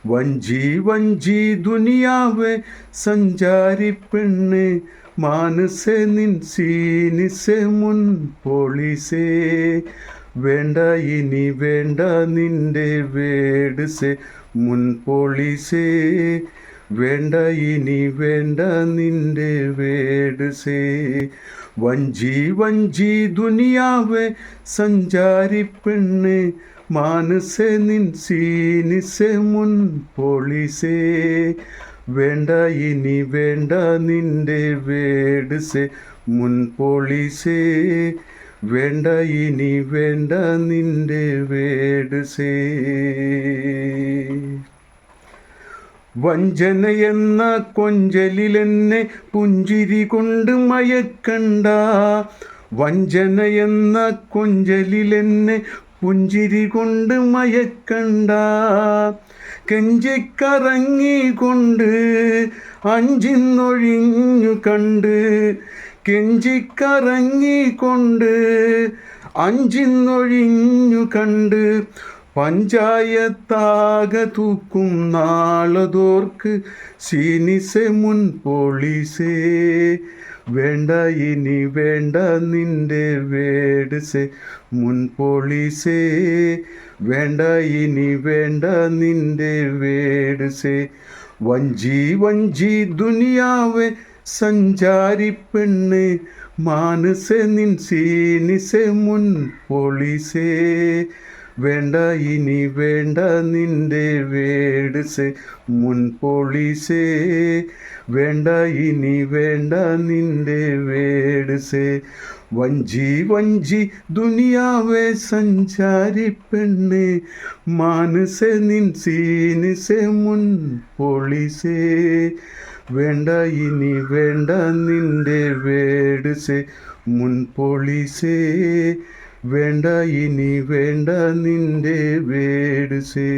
വഞ്ചി വഞ്ചി ദുനിയാവേ സഞ്ചാരി പെണ്ണ് മാനസേ നിൻ സീനിസേ മുൻ പോളിസേ വേണ്ട ഇനി വേണ്ട നിന്റെ വേഡ്സേ മുൻ പോളിസേ വേണ്ട ഇനി വേണ്ട നിന്റെ വേഡ്സേ വഞ്ചി വഞ്ചി ദുനിയാവേ സഞ്ചാരി പെണ്ണ് മാനസേ നിൻ സീനിസേ മുൻ പോളിസേ വേണ്ട ഇനി വേണ്ട നിന്റെ വേഡ്സേ മുൻ പോളിസേ വേണ്ട ഇനി വേണ്ട നിന്റെ വേഡ്സേ വഞ്ചന എന്ന കൊഞ്ചലിലെന്നെ പുഞ്ചിരി കൊണ്ട് മയക്കണ്ട വഞ്ചന എന്ന കൊഞ്ചലിലെന്നെ പുഞ്ചിരി കൊണ്ട് മയക്കണ്ട കെഞ്ചിക്കറങ്ങിക്കൊണ്ട് അഞ്ചിന്നൊഴിഞ്ഞു കണ്ട് കെഞ്ചിക്കറങ്ങിക്കൊണ്ട് അഞ്ചിന്നൊഴിഞ്ഞു കണ്ട് പഞ്ചായത്താകെ തൂക്കും നാളതോർക്ക് സീനിസേ മുൻ പോളിസേ വേണ്ട ഇനി വേണ്ട നിന്റെ വേഡ്സേ മുൻ പോളിസേ വേണ്ട ഇനി വേണ്ട നിന്റെ വേഡ്സേ വഞ്ചി വഞ്ചി ദുനിയാവേ സഞ്ചാരി പെണ്ണ് മാനസേ നിൻ സീനിസേ മുൻ പോളിസേ വേണ്ട ഇനി വേണ്ട നിന്റെ വേഡ്സേ മുൻ പോളിസേ വേണ്ട ഇനി വേണ്ട നിന്റെ വേഡ്സേ വഞ്ചി വഞ്ചി ദുനിയാവേ സഞ്ചാരി പെണ്ണ് മാനസേ നിൻ സീനിസേ മുൻ പോളിസേ വേണ്ട ഇനി വേണ്ട നിന്റെ വേഡ്സേ മുൻ പോളിസേ വേണ്ട ഇനി വേണ്ട നിന്റെ വേഡ്സേ